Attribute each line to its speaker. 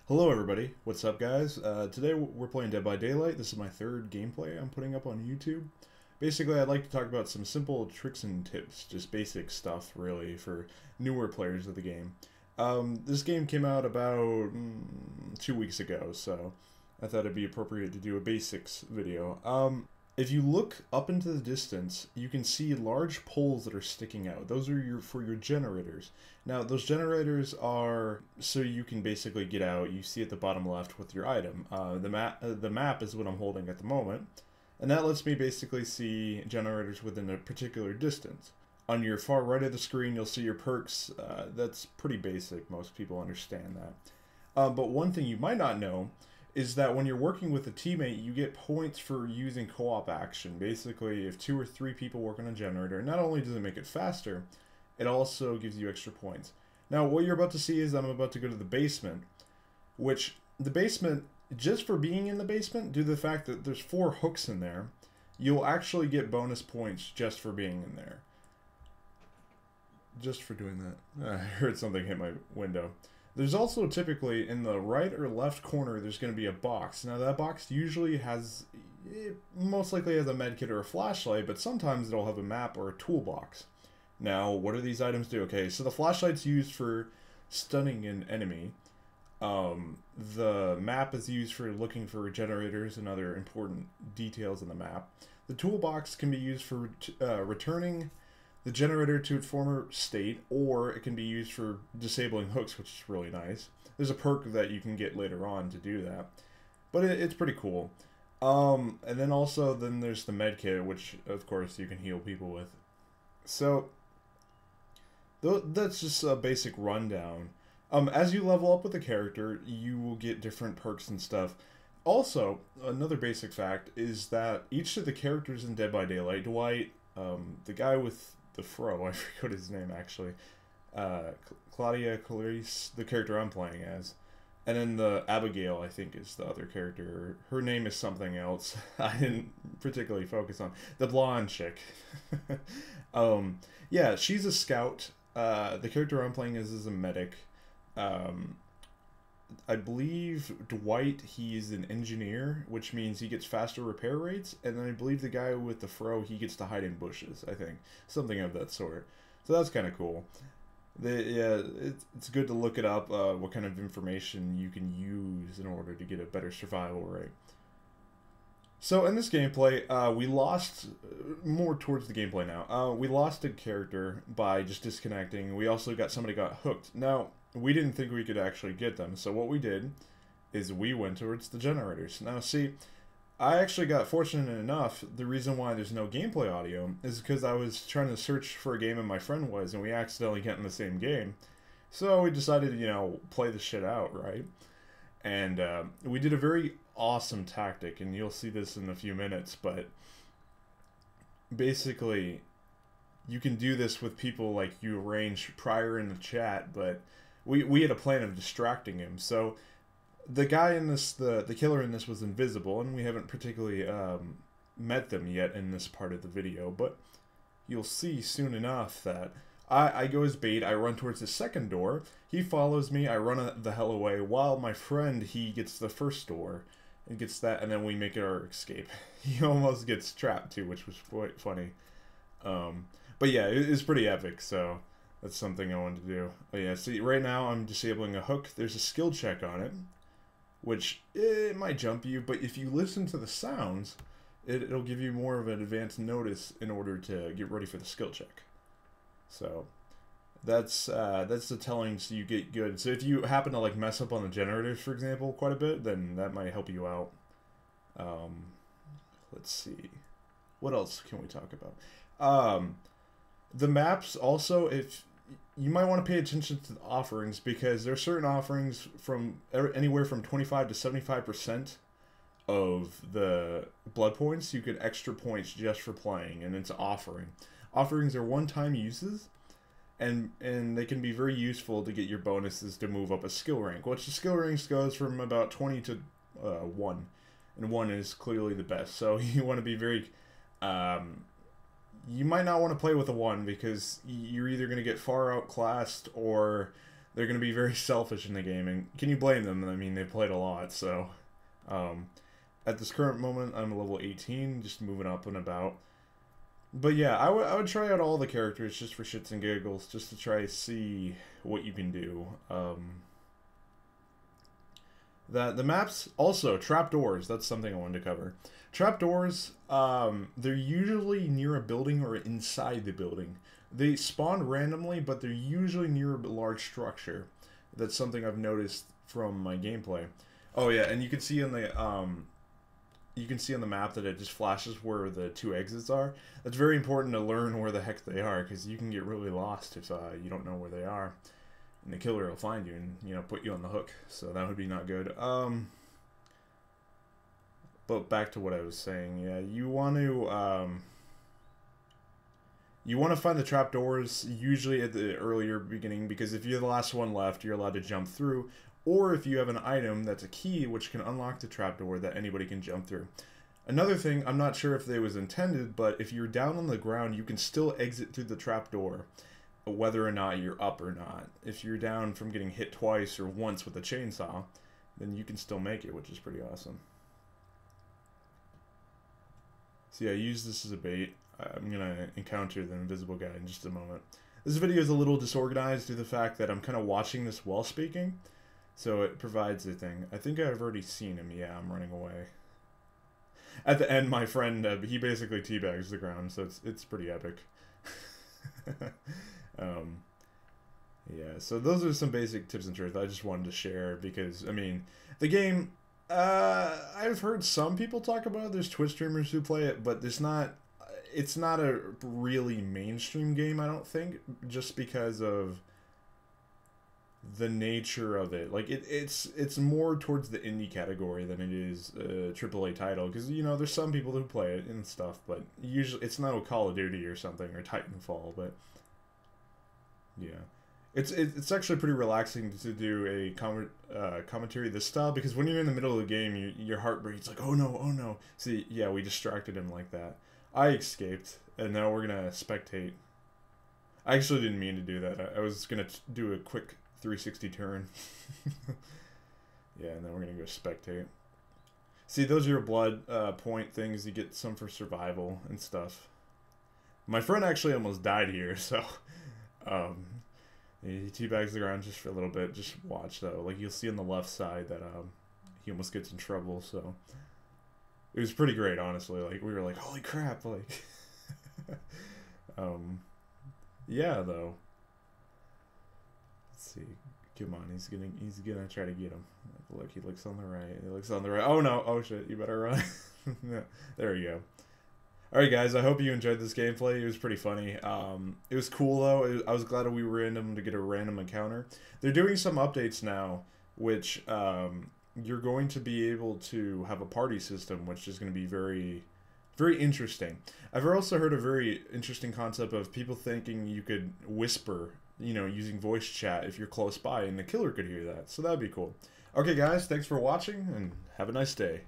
Speaker 1: Hello everybody, what's up guys? Today we're playing Dead by Daylight. This is my third gameplay I'm putting up on YouTube. Basically, I'd like to talk about some simple tricks and tips, just basic stuff really for newer players of the game. This game came out about 2 weeks ago, so I thought it'd be appropriate to do a basics video. If you look up into the distance, you can see large poles that are sticking out. Those are for your generators. Now, those generators are so you can basically get out. You see at the bottom left with your item. The map is what I'm holding at the moment, and that lets me basically see generators within a particular distance. On your far right of the screen, you'll see your perks. That's pretty basic. Most people understand that. But one thing you might not know is that when you're working with a teammate, you get points for using co-op action. Basically, if 2 or 3 people work on a generator, not only does it make it faster, it also gives you extra points. Now, what you're about to see is I'm about to go to the basement, which the basement, just for being in the basement, due to the fact that there's 4 hooks in there, you'll actually get bonus points just for being in there. Just for doing that. I heard something hit my window. There's also typically in the right or left corner, there's going to be a box. Now that box usually has, it most likely has a medkit or a flashlight, but sometimes it'll have a map or a toolbox. Now, what do these items do? Okay, so the flashlight's used for stunning an enemy. The map is used for looking for generators and other important details in the map. The toolbox can be used for returning the generator to its former state, or it can be used for disabling hooks, which is really nice. There's a perk that you can get later on to do that, but it's pretty cool. And then also, there's the med kit, which of course you can heal people with. So that's just a basic rundown. As you level up with the character, you will get different perks and stuff. Also, another basic fact is that each of the characters in Dead by Daylight, Dwight, the guy with the fro, I forgot his name actually, Claudia Clarice, the character I'm playing as, and then the Abigail, I think, is the other character. Her name is something else I didn't particularly focus on. The blonde chick. Yeah, she's a scout. The character I'm playing is a medic. I believe Dwight, he's an engineer, which means he gets faster repair rates, and then I believe the guy with the fro, he gets to hide in bushes, I think. Something of that sort. So that's kind of cool. Yeah, it's good to look it up, what kind of information you can use in order to get a better survival rate. So in this gameplay, we lost, more towards the gameplay now, we lost a character by just disconnecting. We also somebody got hooked. Now, we didn't think we could actually get them, so what we did is we went towards the generators. Now see, I actually got fortunate enough. The reason why there's no gameplay audio is because I was trying to search for a game and my friend was, and we accidentally got in the same game. So we decided to, play the shit out, right? And we did a very awesome tactic, and you'll see this in a few minutes, but basically you can do this with people like you arrange prior in the chat, but we had a plan of distracting him. So the guy in this, the killer in this was invisible, and we haven't particularly met them yet in this part of the video, but you'll see soon enough that I go as bait, I run towards the second door, he follows me, I run the hell away, while my friend, he gets the first door, and gets that, and then we make our escape. He almost gets trapped too, which was quite funny. But yeah, it's pretty epic, so that's something I wanted to do. Oh yeah, see, right now I'm disabling a hook. There's a skill check on it, which it might jump you, but if you listen to the sounds, it'll give you more of an advanced notice in order to get ready for the skill check. So that's the telling, so you get good. So if you happen to like mess up on the generators, for example, quite a bit, then that might help you out. Let's see, what else can we talk about? The maps also, if you might want to pay attention to the offerings, because there are certain offerings from anywhere from 25 to 75% of the blood points. You get extra points just for playing, and it's offering. Offerings are one-time uses, and they can be very useful to get your bonuses to move up a skill rank, which the skill ranks goes from about 20 to 1, and 1 is clearly the best. So you want to be very you might not want to play with a 1, because you're either going to get far outclassed, or they're going to be very selfish in the game, and can you blame them? I mean, they played a lot, so at this current moment, I'm level 18, just moving up and about. But yeah, I would try out all the characters just for shits and giggles, just to try to see what you can do. The maps, also, trapdoors, that's something I wanted to cover. Trapdoors, they're usually near a building or inside the building. They spawn randomly, but they're usually near a large structure. That's something I've noticed from my gameplay. Oh yeah, and you can see on the map that it just flashes where the 2 exits are. That's very important to learn where the heck they are, because you can get really lost if you don't know where they are. And the killer will find you and, you know, put you on the hook. So that would be not good. But back to what I was saying. Yeah, you want to find the trapdoors usually at the earlier beginning, because if you're the last one left, you're allowed to jump through. Or if you have an item that's a key which can unlock the trapdoor that anybody can jump through. Another thing, I'm not sure if it was intended, but if you're down on the ground, you can still exit through the trapdoor, whether or not you're up or not. If you're down from getting hit twice or once with a chainsaw, then you can still make it, which is pretty awesome. So yeah, use this as a bait. I'm going to encounter the invisible guy in just a moment. This video is a little disorganized due to the fact that I'm kind of watching this while speaking. So it provides a thing. I think I've already seen him. Yeah, I'm running away. At the end, my friend, he basically teabags the ground, so it's pretty epic. Yeah, so those are some basic tips and tricks I just wanted to share because, I mean, the game, I've heard some people talk about it. There's Twitch streamers who play it, but it's not a really mainstream game, I don't think, just because of the nature of it. Like it's more towards the indie category than it is a AAA title, because you know there's some people who play it and stuff, but usually it's not a Call of Duty or something or Titanfall. But yeah, it's actually pretty relaxing to do a commentary this style, because when you're in the middle of the game, your heart beats like, oh no. See, yeah, we distracted him like that. I escaped, and now we're gonna spectate. I actually didn't mean to do that. I was gonna do a quick 360 turn. Yeah, and then we're gonna go spectate. See, those are your blood point things. You get some for survival and stuff. My friend actually almost died here, so he teabags the ground just for a little bit. Just watch though. Like you'll see on the left side that he almost gets in trouble. So it was pretty great, honestly. Like we were like, holy crap! Like, yeah, though. Let's see. Come on, he's gonna try to get him. Look, he looks on the right. He looks on the right. Oh no! Oh shit! You better run. Yeah, there you go. All right, guys. I hope you enjoyed this gameplay. It was pretty funny. It was cool though. I was glad we were random to get a random encounter. They're doing some updates now, which you're going to be able to have a party system, which is going to be very, very interesting. I've also heard a very interesting concept of people thinking you could whisper, you know, using voice chat if you're close by, and the killer could hear that. So that'd be cool. Okay, guys, thanks for watching, and have a nice day.